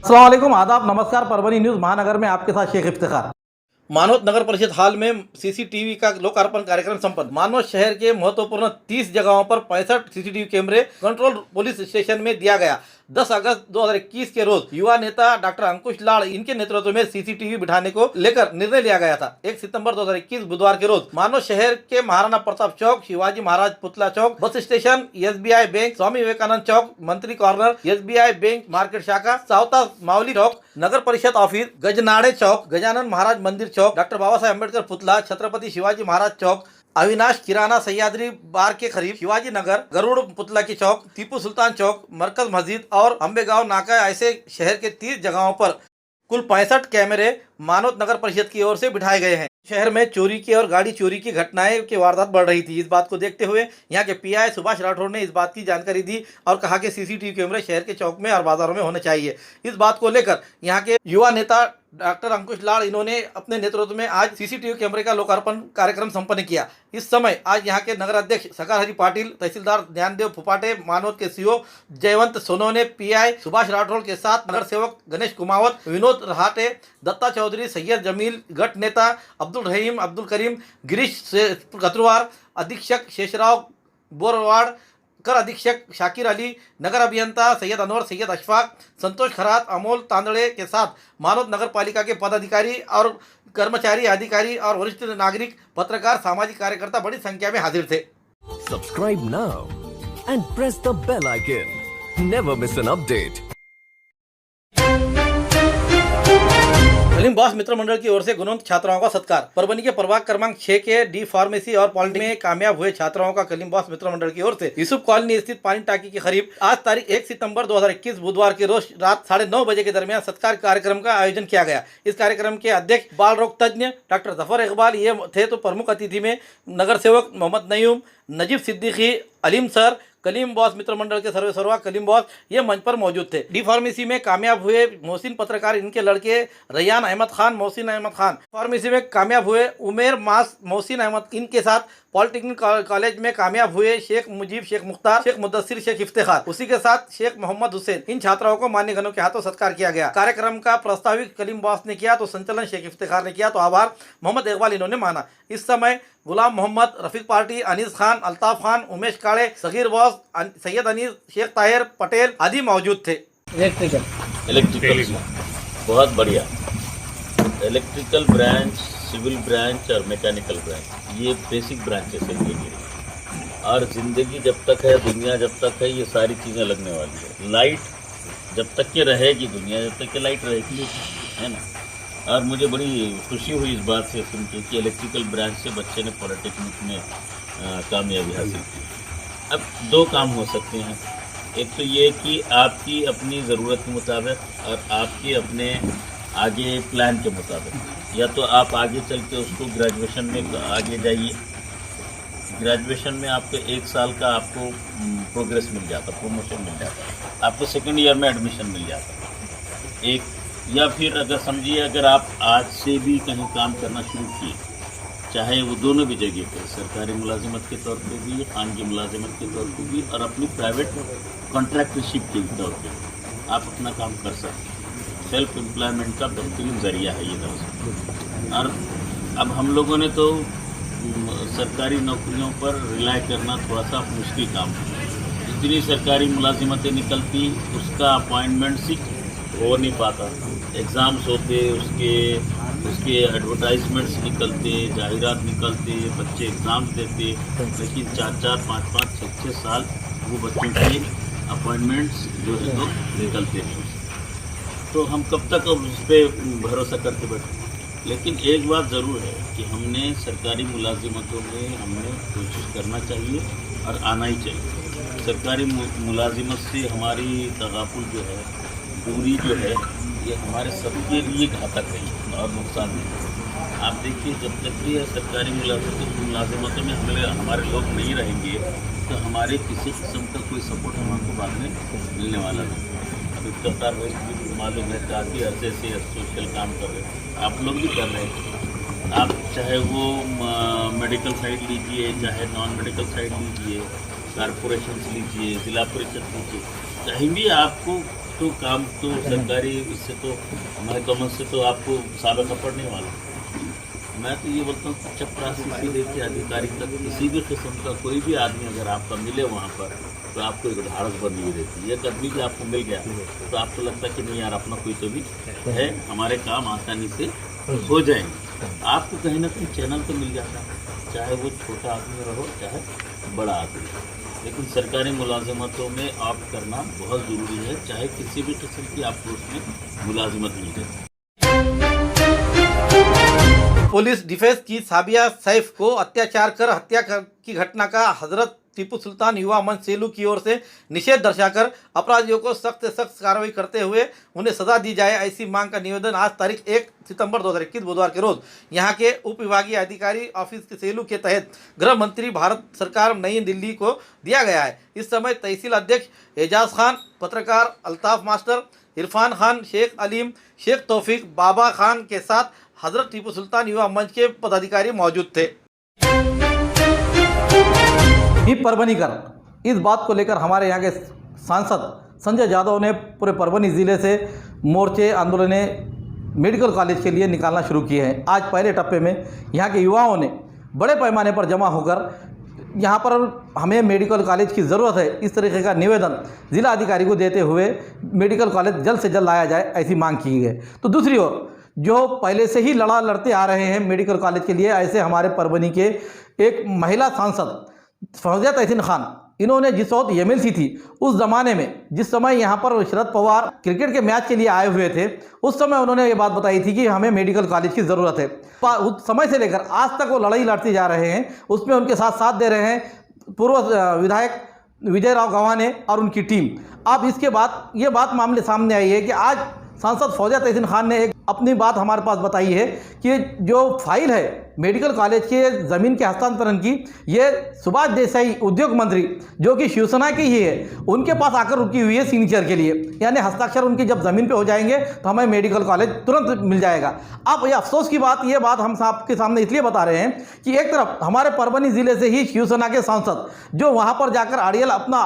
अस्सलाम वालेकुम, आदाब, नमस्कार। परभनी न्यूज़ महानगर में आपके साथ शेख इफ्तिखार। मानवत नगर परिषद हाल में सीसीटीवी का लोकार्पण कार्यक्रम संपन्न। मानवत शहर के महत्वपूर्ण 30 जगहों पर 65 सीसीटीवी कैमरे कंट्रोल पुलिस स्टेशन में दिया गया। 10 अगस्त 2021 के रोज युवा नेता डॉक्टर अंकुश लाड़ इनके नेतृत्व में सीसीटीवी बिठाने को लेकर निर्णय लिया गया था। 1 सितंबर 2021 बुधवार के रोज मानवत शहर के महाराणा प्रताप चौक, शिवाजी महाराज पुतला चौक, bus station, SBI bank, Swami Vivekananda चौक, मंत्री कॉर्नर, SBI बैंक मार्केट शाखा, सावता मावली चौक, नगर परिषद ऑफिस, गजनाड़े चौक, गजानन महाराज मंदिर चौक, डॉक्टर बाबा साहेब अम्बेडकर पुतला, छत्रपति शिवाजी महाराज चौक, अविनाश किराना सह्याद्री बार के करीब, शिवाजी नगर, गरुड़ पुतला की चौक, टीपू सुल्तान चौक, मरकज मस्जिद और अम्बेगांव नाका ऐसे शहर के 30 जगहों पर कुल 65 कैमरे मानवत नगर परिषद की ओर से बिठाए गए हैं। शहर में चोरी की और गाड़ी चोरी की घटनाएं की वारदात बढ़ रही थी। इस बात को देखते हुए यहाँ के PI सुभाष राठौड़ ने इस बात की जानकारी दी और कहा कि सीसीटीवी कैमरे शहर के चौक में और बाजारों में होने चाहिए। इस बात को लेकर यहाँ के युवा नेता डॉक्टर अंकुश लाड़ इन्होंने अपने नेतृत्व में आज सीसीटीवी कैमरे का लोकार्पण कार्यक्रम संपन्न किया। इस समय आज यहाँ के नगर अध्यक्ष सकार हरि पाटिल, तहसीलदार ज्ञानदेव फुपाटे, मानवत के CO जयवंत सोनोने, PI सुभाष राठौड़ के साथ नगर सेवक गणेश कुमावत, विनोद रहाटे, दत्ता चौधरी, सैयद जमील, गट नेता अब्दुल रहीम, अब्दुल करीम, गिरीश कतरवार, अधीक्षक शेषराव बोरवाड़, कर अधीक्षक शाकिर अली, नगर अभियंता सैयद अनवर, सैयद अशफाक, संतोष खरात, अमोल तांदड़े के साथ मानवत नगर पालिका के पदाधिकारी और कर्मचारी, अधिकारी और वरिष्ठ नागरिक, पत्रकार, सामाजिक कार्यकर्ता बड़ी संख्या में हाजिर थे। Subscribe now and press the bell icon. Never miss an update. Kaleem boss मित्र मंडल की ओर से गुणवंत छात्राओं का सत्कार। परभनी के प्रभाग क्रमांक 6 के D फार्मेसी और पॉलिटेक्निक में कामयाब हुए छात्राओं का कलीम बॉस मित्र मंडल की ओर से यूसुफ कॉलोनी स्थित पानी टाकी के करीब आज तारीख 1 सितंबर 2021 बुधवार के रोज रात 9:30 बजे के दरमियान सत्कार कार्यक्रम का आयोजन किया गया। इस कार्यक्रम के अध्यक्ष बाल रोग तज्ञ डॉक्टर जफर इकबाल ये थे, तो प्रमुख अतिथि में नगर सेवक मोहम्मद नयूम, नजीब सिद्दीकी, अलीम सर, कलीम बॉस मित्र मंडल के सर्वेसर्वा कलीम बॉस ये मंच पर मौजूद थे। D फार्मेसी में कामयाब हुए मोहसिन पत्रकार, इनके लड़के रैयान अहमद खान, मोहसिन अहमद खान। फार्मेसी में कामयाब हुए उमेर मास, मोहसिन अहमद, इनके साथ पॉलिटेक्निक कॉलेज में कामयाब हुए शेख मुजीब, शेख मुख्तार, शेख मुदस्सिर, शेख इफ्तिखार, उसी के साथ शेख मोहम्मद हुसैन। इन छात्राओं को मान्यगणों के हाथों सत्कार किया गया। कार्यक्रम का प्रस्तावित कलीम बॉस ने किया तो संचालन शेख इफ्तिखार ने किया तो आभार मोहम्मद इकबाल इन्होंने माना। इस समय गुलाम मोहम्मद, रफीक पार्टी, अनीस खान, अल्ताफ खान, उमेश काड़े, सगीर बॉस, सैयद अनीस, शेख ताहिर पटेल आदि मौजूद थे। इलेक्ट्रिकल बहुत बढ़िया। इलेक्ट्रिकल ब्रांच, सिविल ब्रांच और मैकेनिकल ब्रांच, ये बेसिक ब्रांचेस है ये मेरी। और ज़िंदगी जब तक है, दुनिया जब तक है, ये सारी चीज़ें लगने वाली है। लाइट जब तक के रहेगी, दुनिया जब तक के लाइट रहेगी, है ना। और मुझे बड़ी खुशी हुई इस बात से सुन के कि इलेक्ट्रिकल ब्रांच से बच्चे ने पॉलिटेक्निक में कामयाबी हासिल की। अब 2 काम हो सकते हैं। एक तो ये कि आपकी अपनी ज़रूरत के मुताबिक और आपके अपने आगे प्लान के मुताबिक, या तो आप आगे चल के उसको ग्रेजुएशन में आगे जाइए। ग्रेजुएशन में आपको 1 साल का आपको प्रोग्रेस मिल जाता, प्रमोशन मिल जाता, आपको सेकेंड ईयर में एडमिशन मिल जाता एक। या फिर अगर समझिए, अगर आप आज से भी कहीं काम करना शुरू किए, चाहे वो दोनों भी जगह पे, सरकारी मुलाजिमत के तौर पे भी, खानगी मुलाजिमत के तौर पे भी, और अपनी प्राइवेट कॉन्ट्रैक्टरशिप के तौर पे आप अपना काम कर सकते हैं। सेल्फ एम्प्लॉयमेंट का बेहतरीन ज़रिया है ये दरअसल। और अब हम लोगों ने तो सरकारी नौकरियों पर रिलाय करना थोड़ा सा मुश्किल काम है। जितनी सरकारी मुलाजिमतें निकलती, उसका अपॉइंटमेंट हो नहीं पाता। एग्ज़ाम्स होते, उसके एडवर्टाइजमेंट्स निकलते, जाहिरात निकलते, बच्चे एग्ज़ाम्स देते, लेकिन 4-4, 5-5, 6-6 साल वो बच्चों के अपॉइंटमेंट्स जो है तो निकलते नहीं। तो हम कब तक उस पर भरोसा करके बैठे। लेकिन एक बात ज़रूर है कि हमने सरकारी मुलाजिमतों में हमने कोशिश करना चाहिए और आना ही चाहिए। सरकारी मुलाजिमत से हमारी तगाफुल जो है, दूरी जो है, ये हमारे सबके लिए घातक है और नुकसान है। आप देखिए, जब तक भी सरकारी मुलाजिमतों में हमारे लोग नहीं रहेंगे तो हमारे किसी किस्म का कोई सपोर्ट हमको बाद में मिलने वाला नहीं। अब इफ्तार भाई मालूम है काफ़ी अरसे से सोशल काम कर रहे हैं, आप लोग भी कर रहे हैं। आप चाहे वो मेडिकल साइड लीजिए, चाहे नॉन मेडिकल साइड लीजिए, कारपोरेशन लीजिए, ज़िला परिषद लीजिए, कहीं भी आपको तो काम तो सरकारी इससे तो महकमा से तो आपको साबित पड़ने वाला। मैं तो ये बोलता हूँ चपरासी से लेकर अधिकारी तक किसी भी किस्म का कोई भी आदमी अगर आपका मिले वहाँ पर तो आपको एक ढाढ़स बनी हुई रहती है। एक आदमी भी आपको मिल गया तो आपको लगता है कि नहीं यार अपना कोई तो भी है, हमारे काम आसानी से हो जाएंगे। आपको कहीं ना कहीं चैनल तो मिल जाता है, चाहे वो छोटा आदमी रहो चाहे बड़ा आदमी। लेकिन सरकारी मुलाजिमतों में आप करना बहुत ज़रूरी है, चाहे किसी भी किस्म की आपको उसमें मुलाजिमत मिल जाए। पुलिस डिफेंस की साबिया सैफ को अत्याचार कर हत्या की घटना का हजरत टीपू सुल्तान युवा मंच सेलू की ओर से निषेध दर्शाकर अपराधियों को सख्त से सख्त कार्रवाई करते हुए उन्हें सजा दी जाए, ऐसी मांग का निवेदन आज तारीख 1 सितंबर 2021 बुधवार के रोज यहां के उप विभागीय अधिकारी ऑफिस के सेलू के तहत गृह मंत्री भारत सरकार नई दिल्ली को दिया गया है। इस समय तहसील अध्यक्ष एजाज खान, पत्रकार अल्ताफ मास्टर, इरफान खान, शेख अलीम, शेख तौफीक, बाबा खान के साथ हजरत टीपू सुल्तान युवा मंच के पदाधिकारी मौजूद थे। ही परभनी कर इस बात को लेकर हमारे यहाँ के सांसद संजय यादव ने पूरे परभनी ज़िले से मोर्चे आंदोलनें मेडिकल कॉलेज के लिए निकालना शुरू किए हैं। आज पहले टप्पे में यहाँ के युवाओं ने बड़े पैमाने पर जमा होकर यहाँ पर हमें मेडिकल कॉलेज की ज़रूरत है, इस तरीके का निवेदन जिला अधिकारी को देते हुए मेडिकल कॉलेज जल्द से जल्द लाया जाए, ऐसी मांग की है। तो दूसरी ओर जो पहले से ही लड़ते आ रहे हैं मेडिकल कॉलेज के लिए, ऐसे हमारे परभनी के एक महिला सांसद फौजिया तहसीन खान, इन्होंने जिस वक्त एमएलसी थी उस ज़माने में, जिस समय यहाँ पर शरद पवार क्रिकेट के मैच के लिए आए हुए थे, उस समय उन्होंने ये बात बताई थी कि हमें मेडिकल कॉलेज की ज़रूरत है। उस समय से लेकर आज तक वो लड़ाई लड़ते जा रहे हैं, उसमें उनके साथ दे रहे हैं पूर्व विधायक विजय राव गवाने और उनकी टीम। अब इसके बाद ये बात मामले सामने आई है कि आज सांसद फौजिया तहसीन खान ने एक अपनी बात हमारे पास बताई है कि जो फाइल है मेडिकल कॉलेज के ज़मीन के हस्तांतरण की, ये सुभाष देसाई उद्योग मंत्री जो कि शिवसेना की ही है, उनके पास आकर रुकी हुई है सिग्नेचर के लिए, यानी हस्ताक्षर उनकी जब ज़मीन पे हो जाएंगे तो हमें मेडिकल कॉलेज तुरंत मिल जाएगा। अब ये अफसोस की बात, ये बात हम आपके सामने इसलिए बता रहे हैं कि एक तरफ हमारे परभनी ज़िले से ही शिवसेना के सांसद जो वहाँ पर जाकर आड़ियल अपना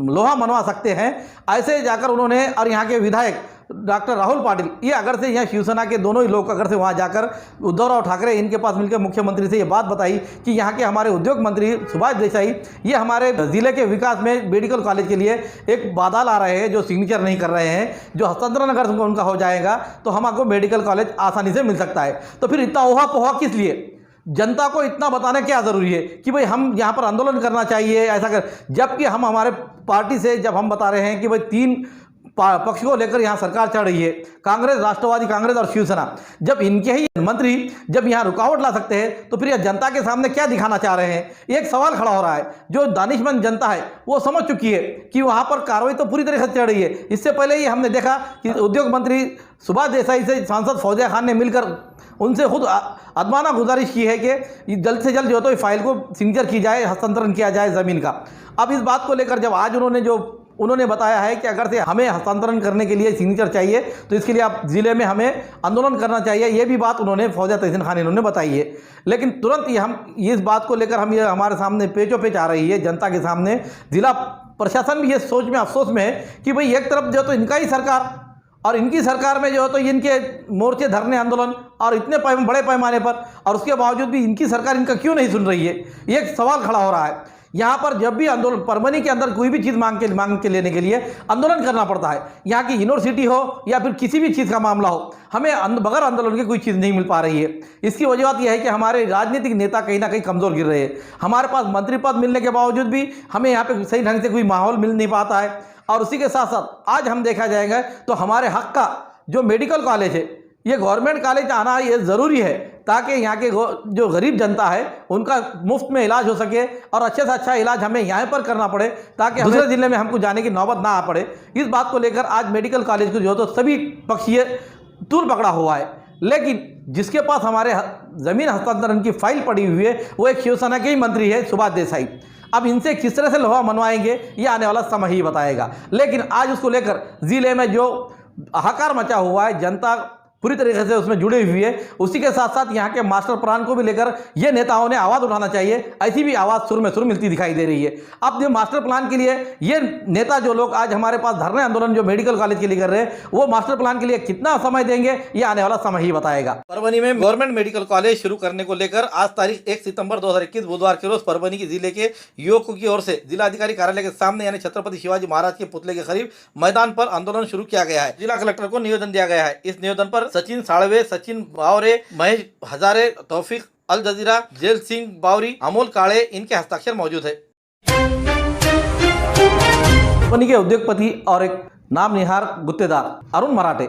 लोहा मनवा सकते हैं, ऐसे जाकर उन्होंने, और यहाँ के विधायक डॉक्टर राहुल पाटिल, ये अगर से यहाँ शिवसेना के दोनों ही लोग अगर से वहाँ जाकर उद्धव ठाकरे इनके पास मिलकर मुख्यमंत्री से ये बात बताई कि यहाँ के हमारे उद्योग मंत्री सुभाष देसाई ये हमारे ज़िले के विकास में मेडिकल कॉलेज के लिए एक बाधा ला रहे हैं, जो सिग्नेचर नहीं कर रहे हैं, जो हस्तांतरण अगर उनका हो जाएगा तो हमको मेडिकल कॉलेज आसानी से मिल सकता है। तो फिर इतना ओहा पोहा किस लिए? जनता को इतना बताना क्या ज़रूरी है कि भाई हम यहाँ पर आंदोलन करना चाहिए ऐसा कर, जबकि हम हमारे पार्टी से जब हम बता रहे हैं कि भाई 3 पक्ष को लेकर यहाँ सरकार चढ़ रही है, कांग्रेस, राष्ट्रवादी कांग्रेस और शिवसेना, जब इनके ही मंत्री जब यहाँ रुकावट ला सकते हैं तो फिर यह जनता के सामने क्या दिखाना चाह रहे हैं? एक सवाल खड़ा हो रहा है। जो दानिशमंद जनता है वो समझ चुकी है कि वहाँ पर कार्रवाई तो पूरी तरह से चढ़ रही है। इससे पहले ही हमने देखा कि उद्योग मंत्री सुभाष देसाई से सांसद फौजिया खान ने मिलकर उनसे खुद अदमाना गुजारिश की है कि जल्द से जल्द जो तो फाइल को सिग्नेचर की जाए, हस्तांतरण किया जाए ज़मीन का। अब इस बात को लेकर जब आज उन्होंने बताया है कि अगर से हमें हस्तांतरण करने के लिए सिग्नेचर चाहिए तो इसके लिए आप ज़िले में हमें आंदोलन करना चाहिए, ये भी बात उन्होंने फौजिया तहसीन खान इन्होंने बताई है। लेकिन तुरंत ही हम इस बात को लेकर हम ये हमारे सामने पेचों पेच आ रही है जनता के सामने। ज़िला प्रशासन भी ये सोच में अफसोस में है कि भाई एक तरफ जो तो इनका ही सरकार और इनकी सरकार में जो है तो इनके मोर्चे, धरने, आंदोलन और इतने बड़े पैमाने पर, और उसके बावजूद भी इनकी सरकार इनका क्यों नहीं सुन रही है? एक सवाल खड़ा हो रहा है। यहाँ पर जब भी आंदोलन, परभनी के अंदर कोई भी चीज़ मांग के लेने के लिए आंदोलन करना पड़ता है। यहाँ की यूनिवर्सिटी हो या फिर किसी भी चीज़ का मामला हो, हमें बगैर आंदोलन के कोई चीज़ नहीं मिल पा रही है। इसकी वजह यह है कि हमारे राजनीतिक नेता कहीं ना कहीं कमज़ोर गिर रहे हैं। हमारे पास मंत्री पद मिलने के बावजूद भी हमें यहाँ पर सही ढंग से कोई माहौल मिल नहीं पाता है। और उसी के साथ साथ आज हम देखा जाएगा तो हमारे हक का जो मेडिकल कॉलेज है, ये गवर्नमेंट कॉलेज आना ये ज़रूरी है ताकि यहाँ के जो गरीब जनता है उनका मुफ्त में इलाज हो सके और अच्छे से अच्छा इलाज हमें यहाँ पर करना पड़े ताकि दूसरे ज़िले में हमको जाने की नौबत ना आ पड़े। इस बात को लेकर आज मेडिकल कॉलेज को जो तो सभी पक्षीय तूल पकड़ा हुआ है। लेकिन जिसके पास हमारे ज़मीन हस्तांतरण की फाइल पड़ी हुई है वो एक शिवसेना के ही मंत्री है सुभाष देसाई। अब इनसे किस तरह से लोहा मनवाएंगे ये आने वाला समय ही बताएगा। लेकिन आज उसको लेकर ज़िले में जो हाहाकार मचा हुआ है, जनता पूरी तरीके से उसमें जुड़ी हुई है। उसी के साथ साथ यहाँ के मास्टर प्लान को भी लेकर ये नेताओं ने आवाज़ उठाना चाहिए, ऐसी भी आवाज़ सुर में सुर मिलती दिखाई दे रही है। अब जो मास्टर प्लान के लिए ये नेता जो लोग आज हमारे पास धरने आंदोलन जो मेडिकल कॉलेज के लिए कर रहे हैं, वो मास्टर प्लान के लिए कितना समय देंगे ये आने वाला समय ही बताएगा। परभनी में गवर्नमेंट मेडिकल कॉलेज शुरू करने को लेकर आज तारीख 1 सितंबर 2021 बुधवार के रोज परभनी के जिले के युवकों की ओर से जिलाधिकारी कार्यालय के सामने यानी छत्रपति शिवाजी महाराज के पुतले के करीब मैदान पर आंदोलन शुरू किया गया है। जिला कलेक्टर को निवेदन दिया गया है। इस निवेदन पर सचिन साड़वे, सचिन बावरे, महेश हजारे, तौफीक अल जजीरा, जेल सिंह बावरी, अमोल काले इनके हस्ताक्षर मौजूद है। परभनी के उद्योगपति और एक नाम निहार गुत्तेदार अरुण मराठे,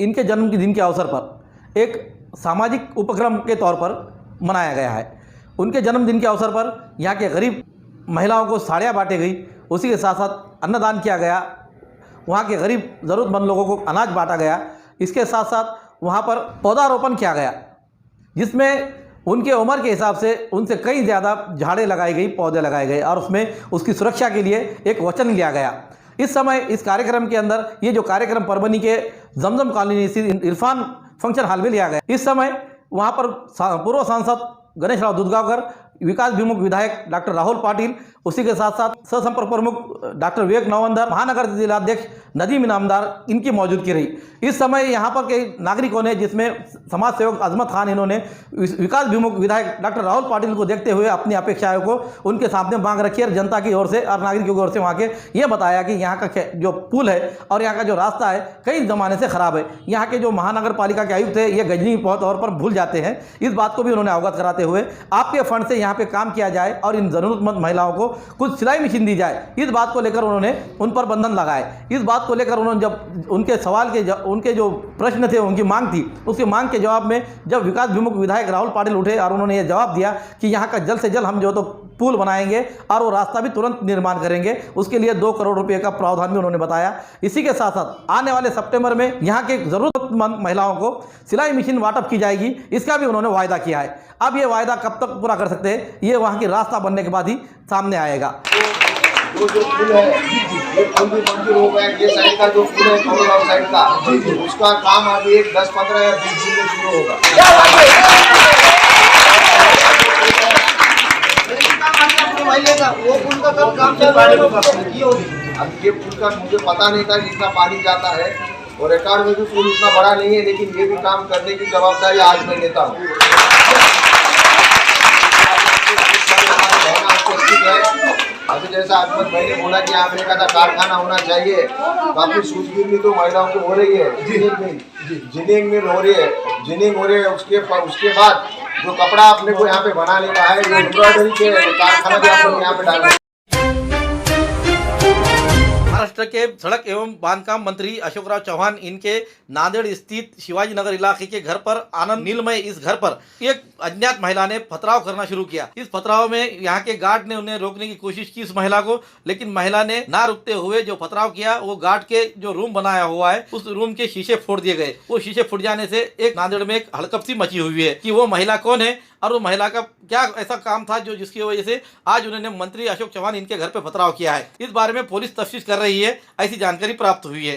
इनके जन्मदिन के अवसर पर एक सामाजिक उपक्रम के तौर पर मनाया गया है। उनके जन्मदिन के अवसर पर यहाँ के गरीब महिलाओं को साड़ियाँ बांटी गई, उसी के साथ साथ अन्नदान किया गया, वहाँ के गरीब ज़रूरतमंद लोगों को अनाज बांटा गया। इसके साथ साथ वहाँ पर पौधारोपण किया गया, जिसमें उनके उम्र के हिसाब से उनसे कई ज़्यादा झाड़ें लगाई गई, पौधे लगाए गए और उसमें उसकी सुरक्षा के लिए एक वचन लिया गया। इस समय इस कार्यक्रम के अंदर ये जो कार्यक्रम परभनी के जमजम कॉलोनी स्थित इरफान फंक्शन हॉल में लिया गया। इस समय वहाँ पर पूर्व सांसद गणेश राव दूधगांवकर, विकास विमुख विधायक डॉक्टर राहुल पाटिल, उसी के साथ साथ सहसंपर्क प्रमुख डॉक्टर विवेक नवंदर, महानगर जिलाध्यक्ष नदीम इनामदार, इनकी मौजूदगी रही। इस समय यहाँ पर कई नागरिकों ने, जिसमें समाज सेवक अजमत खान, इन्होंने विकास विमुख विधायक डॉक्टर राहुल पाटिल को देखते हुए अपनी अपेक्षाओं को उनके सामने मांग रखी है। जनता की ओर से और नागरिकों की ओर से वहाँ के ये बताया कि यहाँ का जो पुल है और यहाँ का जो रास्ता है कई ज़माने से ख़राब है। यहाँ के जो महानगर पालिका के आयुक्त है ये गजनी तौर पर भूल जाते हैं। इस बात को भी उन्होंने अवगत कराते हुए आपके फंड से यहाँ पे काम किया जाए और इन ज़रूरतमंद महिलाओं को कुछ सिलाई मशीन दी जाए, इस बात को लेकर उन्होंने उन पर बंधन लगाए। इस बात को लेकर उन्होंने जब उनके सवाल के उनके जो प्रश्न थे, उनकी मांग थी, उसकी मांग के जवाब में जब विकास विमुख विधायक राहुल पाटिल उठे और उन्होंने ये जवाब दिया कि यहाँ का जल्द से जल्द हम जो तो पुल बनाएंगे और वो रास्ता भी तुरंत निर्माण करेंगे, उसके लिए 2 करोड़ रुपए का प्रावधान भी उन्होंने बताया। इसी के साथ साथ आने वाले सितंबर में यहाँ के ज़रूरतमंद महिलाओं को सिलाई मशीन वाटअप की जाएगी, इसका भी उन्होंने वायदा किया है। अब ये वायदा कब तक पूरा कर सकते हैं, ये वहाँ की रास्ता बनने के बाद ही सामने आएगा। वो जो पुल है ये पुल भी मंजूर हो गया। ये साइड का जो पुल है कौड़गांव साइड का, उसका काम अभी 10, 15 या 20 दिन में शुरू होगा। वो पुल का कब काम चल रहा है? अब ये पुल का मुझे पता नहीं था जितना पानी जाता है, और रिकॉर्ड में भी पुल इतना बड़ा नहीं है, लेकिन ये भी काम करने की जवाबदारी आज मैं लेता हूँ। अभी जैसा अहमद भाई ने बोला कि आपने कहा था कारखाना होना चाहिए, काफी सूझबूझ तो महिलाओं को हो रही है, जिनिंग में हो रही है, जिनिंग हो रही है। उसके बाद जो कपड़ा अपने को यहाँ पे बनाने का है, जो एम्ब्रॉयडरी के कारखाना भी आप लोग यहाँ पे डालेंगे। महाराष्ट्र के सड़क एवं बांधकाम मंत्री अशोकराव चौहान, इनके नांदेड़ स्थित शिवाजी नगर इलाके के घर पर आनंद नीलमय इस घर पर एक अज्ञात महिला ने पथराव करना शुरू किया। इस पथराव में यहाँ के गार्ड ने उन्हें रोकने की कोशिश की इस महिला को, लेकिन महिला ने ना रुकते हुए जो पथराव किया, वो गार्ड के जो रूम बनाया हुआ है उस रूम के शीशे फोड़ दिए गए। वो शीशे फूट जाने से एक नांदेड़ में एक हड़कंप सी मची हुई है कि वो महिला कौन है और वो महिला का क्या ऐसा काम था जो जिसकी वजह से आज उन्होंने मंत्री अशोक चौहान इनके घर पे पथराव किया है। इस बारे में पुलिस तफ्तीश कर रही है, ऐसी जानकारी प्राप्त हुई है।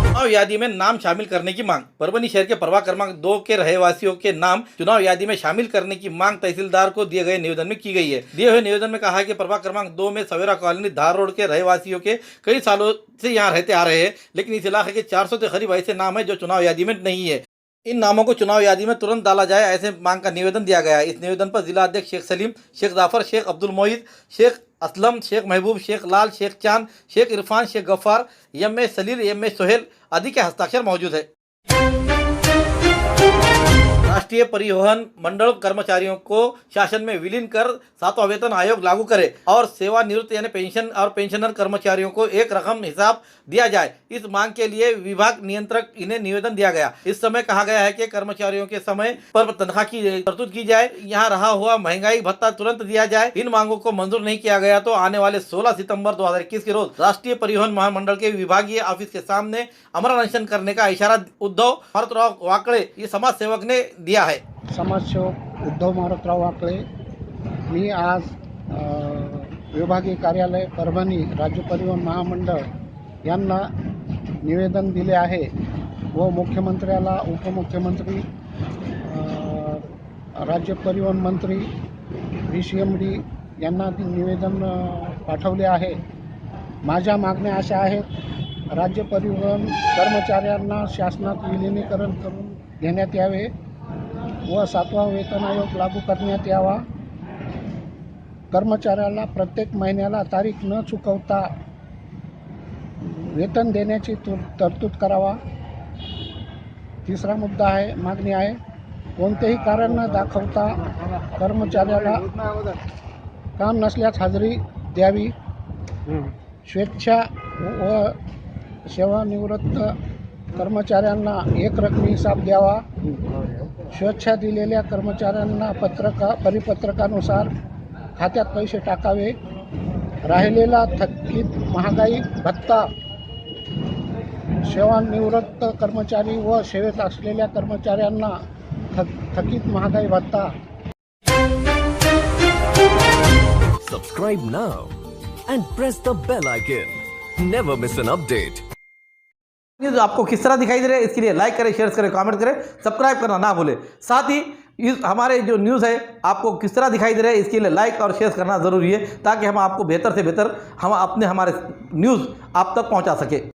चुनाव यादी में नाम शामिल करने की मांग। परभनी शहर के प्रभाग क्रमांक 2 के रहवासियों के नाम चुनाव यादी में शामिल करने की मांग तहसीलदार को दिए गए निवेदन में की गई है। दिए हुए निवेदन में कहा है कि प्रभाग क्रमांक 2 में सवेरा कॉलोनी धार रोड के रहवासियों के कई सालों से यहाँ रहते आ रहे हैं, लेकिन इस इलाके के 400 के करीब ऐसे नाम है जो चुनाव यादी में नहीं है। इन नामों को चुनाव यादी में तुरंत डाला जाए, ऐसे मांग का निवेदन दिया गया है। इस निवेदन पर जिला अध्यक्ष शेख सलीम, शेख जाफर, शेख अब्दुल मोहित, शेख असलम, शेख महबूब, शेख लाल, शेख चांद, शेख इरफान, शेख गफ्फार, एम.ए. सलील, एम.ए. सोहेल आदि के हस्ताक्षर मौजूद है। राष्ट्रीय परिवहन मंडल कर्मचारियों को शासन में विलीन कर 7वां वेतन आयोग लागू करे और सेवानिवृत्त यानी पेंशन और पेंशनर कर्मचारियों को एक रकम हिसाब दिया जाए। इस मांग के लिए विभाग नियंत्रक इन्हें निवेदन दिया गया। इस समय कहा गया है कि कर्मचारियों के समय पर तनख्वाह की तरतूद की जाए, यहाँ रहा हुआ महंगाई भत्ता तुरंत दिया जाए। इन मांगों को मंजूर नहीं किया गया तो आने वाले 16 सितंबर 2021 के रोज राष्ट्रीय परिवहन महामंडल के विभागीय ऑफिस के सामने अमर अनशन करने का इशारा उद्धव मारुतराव वाकळे ये समाज सेवक ने दिया है। समाजसेवक उद्धव मारुतराव वाकळे मी आज विभागीय कार्यालय परभणी राज्य परिवहन महामंडळ यांना निवेदन दिले आहे व मुख्यमंत्र्याला उपमुख्यमंत्री राज्य परिवहन मंत्री VCMD यांना ते निवेदन पाठवले आहे. माझ्या मागण्या अशा आहेत, राज्य परिवहन कर्मचाऱ्यांना शासनात विलिनीकरण करून घेण्यात यावे व 7वा वेतन आयोग लागू करण्यात यावा. कर्मचाऱ्याला प्रत्येक महिन्याला तारीख न चुकवता वेतन देण्याची तरतूद करावा. तिसरा मुद्दा आहे, मागणी आहे, कोणतेही कारण न दाखवता कर्मचाऱ्याला काम नसल्यास हजेरी द्यावी. स्वेच्छा व सेवानिवृत्त कर्मचाऱ्यांना एक रकमी हिसाब द्यावा. स्वेच्छा दिलेल्या कर्मचाऱ्यांना परिपत्रकानुसार खात्यात पैसे टाकावे. राहिलेला थकीत महागाई भत्ता सेवानिवृत्त कर्मचारी व सेवेत असलेल्या कर्मचाऱ्यांना थकीत महागाई भत्ता. Subscribe now and press the bell icon. Never miss an update. News आपको किस तरह दिखाई दे रहा है, इसके लिए लाइक करें, शेयर करें, कमेंट करें, सब्सक्राइब करना ना भूलें. साथ ही इस हमारे जो न्यूज़ है आपको किस तरह दिखाई दे रहा है, इसके लिए लाइक और शेयर करना ज़रूरी है, ताकि हम आपको बेहतर से बेहतर हमारे न्यूज़ आप तक पहुंचा सके.